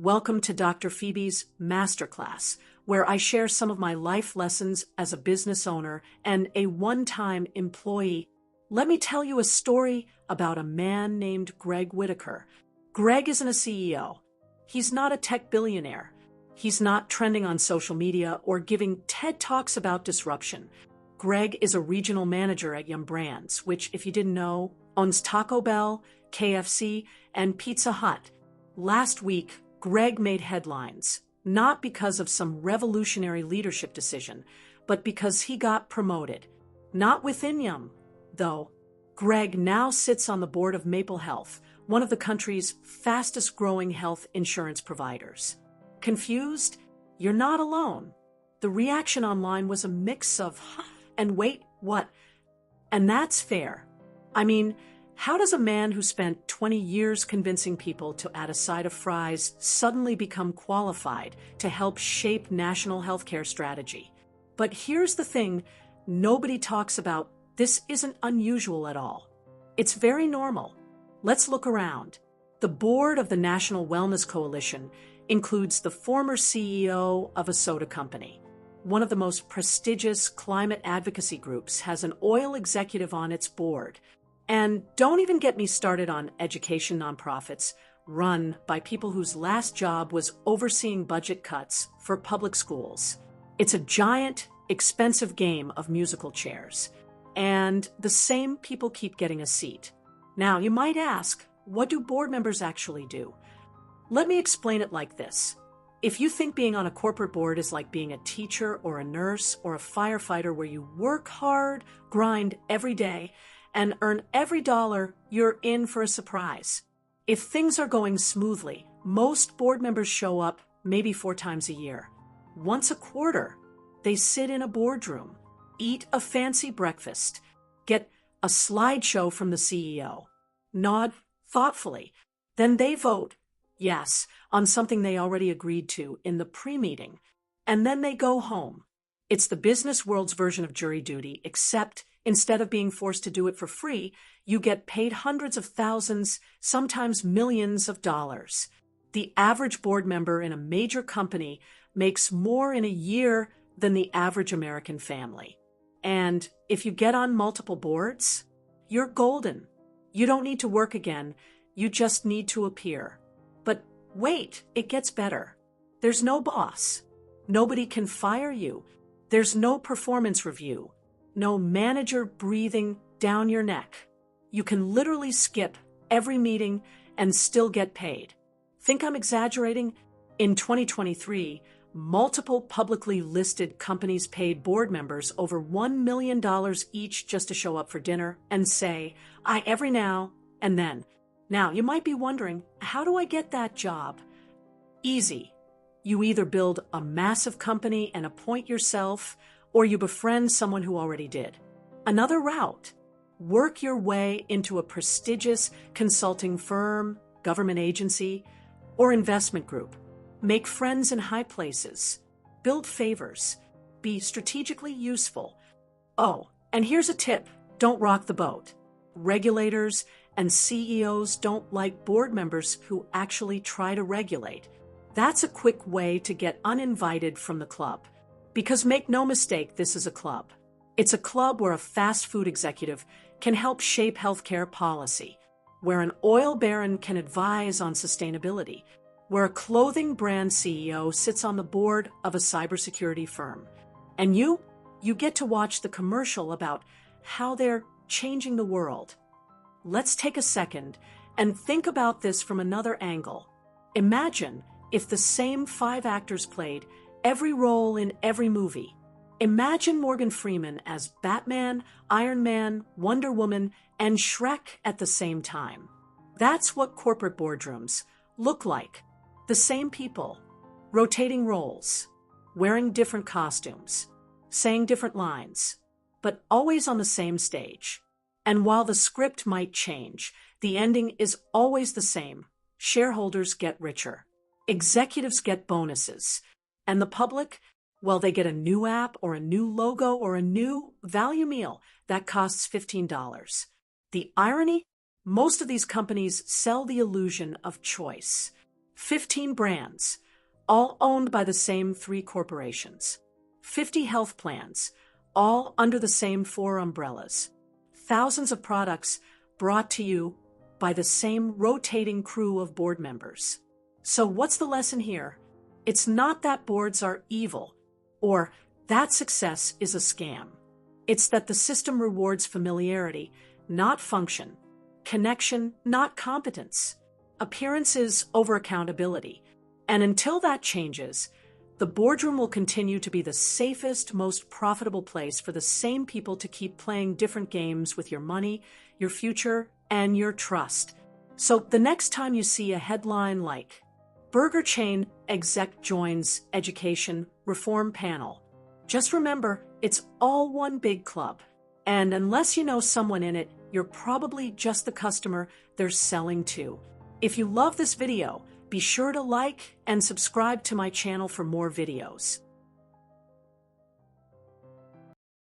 Welcome to Dr. Phoebe's Masterclass, where I share some of my life lessons as a business owner and a one-time employee. Let me tell you a story about a man named Greg Whitaker. Greg isn't a CEO. He's not a tech billionaire. He's not trending on social media or giving TED Talks about disruption. Greg is a regional manager at Yum Brands, which, if you didn't know, owns Taco Bell, KFC, and Pizza Hut. Last week, Greg made headlines, not because of some revolutionary leadership decision, but because he got promoted. Not within Yum, though. Greg now sits on the board of Maple Health, one of the country's fastest-growing health insurance providers. Confused? You're not alone. The reaction online was a mix of, huh, and wait, what? And that's fair. I mean, how does a man who spent 20 years convincing people to add a side of fries suddenly become qualified to help shape national healthcare strategy? But here's the thing nobody talks about. This isn't unusual at all. It's very normal. Let's look around. The board of the National Wellness Coalition includes the former CEO of a soda company. One of the most prestigious climate advocacy groups has an oil executive on its board. And don't even get me started on education nonprofits run by people whose last job was overseeing budget cuts for public schools. It's a giant, expensive game of musical chairs. And the same people keep getting a seat. Now, you might ask, what do board members actually do? Let me explain it like this. If you think being on a corporate board is like being a teacher or a nurse or a firefighter where you work hard, grind every day, and earn every dollar, you're in for a surprise. If things are going smoothly, most board members show up maybe 4 times a year. Once a quarter, they sit in a boardroom, eat a fancy breakfast, get a slideshow from the CEO, nod thoughtfully, then they vote yes on something they already agreed to in the pre-meeting, and then they go home. It's the business world's version of jury duty, except instead of being forced to do it for free, you get paid hundreds of thousands, sometimes millions of dollars. The average board member in a major company makes more in a year than the average American family. And if you get on multiple boards, you're golden. You don't need to work again. You just need to appear. But wait, it gets better. There's no boss. Nobody can fire you. There's no performance review. No manager breathing down your neck. You can literally skip every meeting and still get paid. Think I'm exaggerating? In 2023, multiple publicly listed companies paid board members over $1 million each just to show up for dinner and say, "I every now and then." Now, you might be wondering, how do I get that job? Easy. You either build a massive company and appoint yourself, or you befriend someone who already did. Another route, work your way into a prestigious consulting firm, government agency, or investment group. Make friends in high places. Build favors. Be strategically useful. Oh, and here's a tip. Don't rock the boat. Regulators and CEOs don't like board members who actually try to regulate. That's a quick way to get uninvited from the club. Because make no mistake, this is a club. It's a club where a fast food executive can help shape healthcare policy, where an oil baron can advise on sustainability, where a clothing brand CEO sits on the board of a cybersecurity firm. And you get to watch the commercial about how they're changing the world. Let's take a second and think about this from another angle. Imagine if the same 5 actors played every role in every movie. Imagine Morgan Freeman as Batman, Iron Man, Wonder Woman, and Shrek at the same time. That's what corporate boardrooms look like. The same people, rotating roles, wearing different costumes, saying different lines, but always on the same stage. And while the script might change, the ending is always the same. Shareholders get richer. Executives get bonuses. And the public, well, they get a new app or a new logo or a new value meal that costs $15. The irony? Most of these companies sell the illusion of choice. 15 brands, all owned by the same 3 corporations. 50 health plans, all under the same 4 umbrellas. Thousands of products brought to you by the same rotating crew of board members. So what's the lesson here? It's not that boards are evil or that success is a scam. It's that the system rewards familiarity, not function, connection, not competence, appearances over accountability. And until that changes, the boardroom will continue to be the safest, most profitable place for the same people to keep playing different games with your money, your future, and your trust. So the next time you see a headline like, "Burger Chain Exec Joins Education Reform Panel," just remember, it's all one big club. And unless you know someone in it, you're probably just the customer they're selling to. If you love this video, be sure to like and subscribe to my channel for more videos.